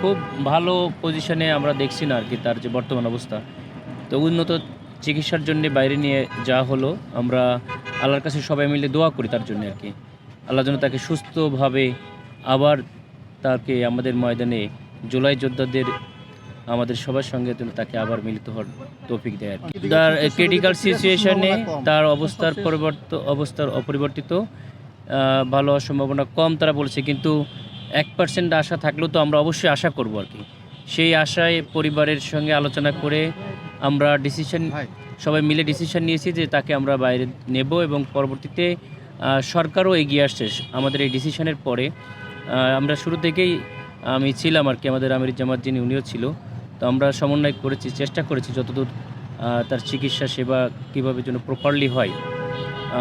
খুব ভালো পজিশনে আমরা দেখছি না আরকি তার যে বর্তমান অবস্থা। তো উন্নত চিকিৎসার জন্যে বাইরে নিয়ে যাওয়া হলো। আমরা আল্লাহর কাছে সবাই মিলে দোয়া করি তার জন্যে আরকি। আল্লাহ যেন তাকে সুস্থভাবে আবার তাকে আমাদের ময়দানে জুলাই যোদ্ধাদের আমাদের সবার সঙ্গে যেন তাকে আবার মিলিত হওয়ার তৌফিক দেয় আরকি। তার ক্রিটিক্যাল সিচুয়েশনে তার অবস্থার অপরিবর্তিত ভালো হওয়ার সম্ভাবনা কম তারা বলছে, কিন্তু 1% আশা থাকলেও তো আমরা অবশ্যই আশা করব আরকি। সেই আশায় পরিবারের সঙ্গে আলোচনা করে আমরা সবাই মিলে ডিসিশন নিয়েছি যে তাকে আমরা বাইরে নেব এবং পরবর্তীতে সরকারও এগিয়ে আসছে আমাদের এই ডিসিশনের পরে। আমরা শুরু থেকেই আমি ছিলাম আরকি, আমাদের আমির জামাত যিনি উনিও ছিল। তো আমরা সমন্বয় করেছি, চেষ্টা করেছি যতদূর তার চিকিৎসা সেবা কীভাবে যেন প্রপারলি হয়,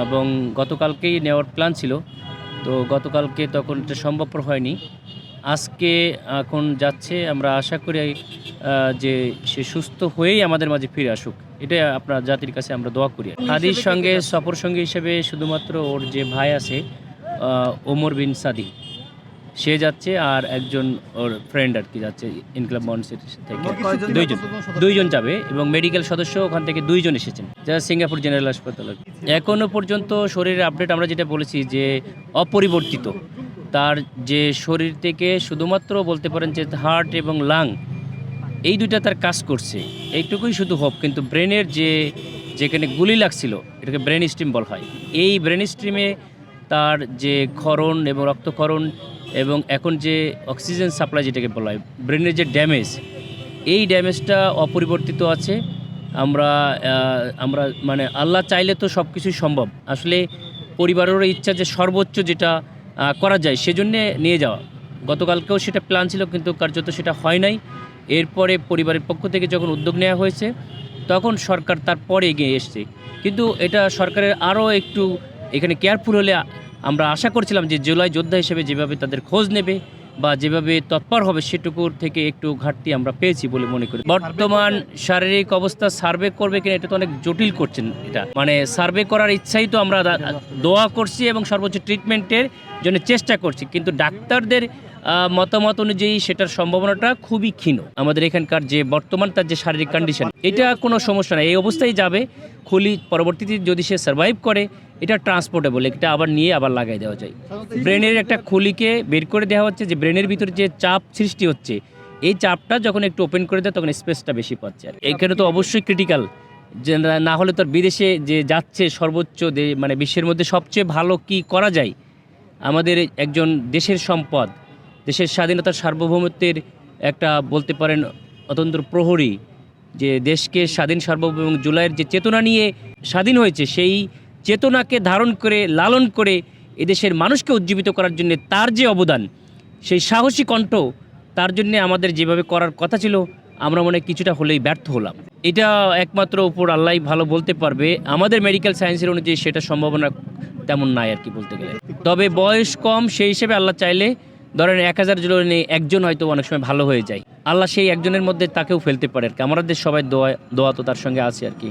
এবং গতকালকেই নেওয়ার প্ল্যান ছিল। তো গতকালকে তখন এটা সম্ভবপর হয়নি। আজকে এখন যাচ্ছে, আমরা আশা করি যে সে সুস্থ হয়েই আমাদের মাঝে ফিরে আসুক। এটাই আপনার জাতির কাছে আমরা দোয়া করি। হাদির সঙ্গে সফর সঙ্গী হিসেবে শুধুমাত্র ওর যে ভাই আছে ওমর বিন সাদি, সে যাচ্ছে, আর একজন ওর ফ্রেন্ড আর কি যাচ্ছে ইনকলাব মঞ্চের থেকে। দুইজন যাবে এবং মেডিকেল সদস্য ওখান থেকে 2 জন এসেছেন, যারা সিঙ্গাপুর জেনারেল হাসপাতালে। এখনও পর্যন্ত শরীরের আপডেট আমরা যেটা বলেছি যে অপরিবর্তিত। তার যে শরীর থেকে শুধুমাত্র বলতে পারেন যে হার্ট এবং লাং এই দুইটা তার কাজ করছে, এইটুকুই শুধু হোপ। কিন্তু ব্রেনের যেখানে গুলি লাগছিল, এটাকে ব্রেন স্ট্রিম বলা হয়। এই ব্রেন স্ট্রিমে তার যে ক্ষরণ এবং রক্তক্ষরণ এবং এখন যে অক্সিজেন সাপ্লাই যেটাকে বলা হয়, ব্রেনের যে ড্যামেজ, এই ড্যামেজটা অপরিবর্তিত আছে। আমরা আমরা মানে আল্লাহ চাইলে তো সব কিছুই সম্ভব। আসলে পরিবারেরও ইচ্ছা যে সর্বোচ্চ যেটা করা যায় সেজন্যে নিয়ে যাওয়া। গতকালকেও সেটা প্ল্যান ছিল, কিন্তু কার্যত সেটা হয় নাই। এরপরে পরিবারের পক্ষ থেকে যখন উদ্যোগ নেওয়া হয়েছে, তখন সরকার তারপরে এগিয়ে এসছে। কিন্তু এটা সরকারের আরও একটু এখানে কেয়ারফুল হলে আমরা আশা করছিলাম যে জুলাই যোদ্ধা হিসেবে যেভাবে তাদের খোঁজ নেবে বা যেভাবে তৎপর হবে, সেটুকুর থেকে একটু ঘাটতি আমরা পেয়েছি বলে মনে করি। বর্তমান শারীরিক অবস্থা সার্ভে করবে কিনা এটা তো অনেক জটিল করছেন। এটা মানে সার্ভে করার ইচ্ছাই তো আমরা দোয়া করছি এবং সর্বোচ্চ ট্রিটমেন্টের জন্য চেষ্টা করছি, কিন্তু ডাক্তারদের মতামত অনুযায়ী সেটার সম্ভাবনাটা খুবই ক্ষীণ। আমাদের এখানকার যে বর্তমান তার যে শারীরিক কন্ডিশন, এটা কোনো সমস্যা নেই, এই অবস্থায় যাবে। খুলি পরবর্তীতে যদি সে সার্ভাইভ করে, এটা ট্রান্সপোর্টেবল, এটা আবার নিয়ে আবার লাগাই দেওয়া যায়। ব্রেনের একটা খুলিকে বের করে দেওয়া হচ্ছে, যে ব্রেনের ভিতরে যে চাপ সৃষ্টি হচ্ছে, এই চাপটা যখন একটু ওপেন করে দেয় তখন স্পেসটা বেশি পাচ্ছে। আর এখানে তো অবশ্যই ক্রিটিক্যাল, যে না হলে তো বিদেশে যে যাচ্ছে সর্বোচ্চ মানে বিশ্বের মধ্যে সবচেয়ে ভালো কি করা যায়, আমাদের একজন দেশের সম্পদ, দেশের স্বাধীনতার সার্বভৌমত্বের একটা বলতে পারেন অতন্ত্র প্রহরী, যে দেশকে স্বাধীন সার্বভৌম এবং জুলাইয়ের যে চেতনা নিয়ে স্বাধীন হয়েছে, সেই চেতনাকে ধারণ করে লালন করে এদেশের মানুষকে উজ্জীবিত করার জন্য তার যে অবদান, সেই সাহসী কণ্ঠ, তার জন্য আমাদের যেভাবে করার কথা ছিল, আমরা মনে হয় কিছুটা হলেই ব্যর্থ হলাম। এটা একমাত্র উপর আল্লাহ ভালো বলতে পারবে। আমাদের মেডিকেল সায়েন্সের অনুযায়ী সেটা সম্ভাবনা তেমন নাই আর কি বলতে গেলে। তবে বয়স কম, সেই হিসেবে আল্লাহ চাইলে ধরেন 1000 জনে একজন হয়তো অনেক সময় ভালো হয়ে যায়। আল্লাহ সেই একজনের মধ্যে তাকেও ফেলতে পারে আর কি। আমাদের সবাই দোয়া তো তার সঙ্গে আছে আর কি।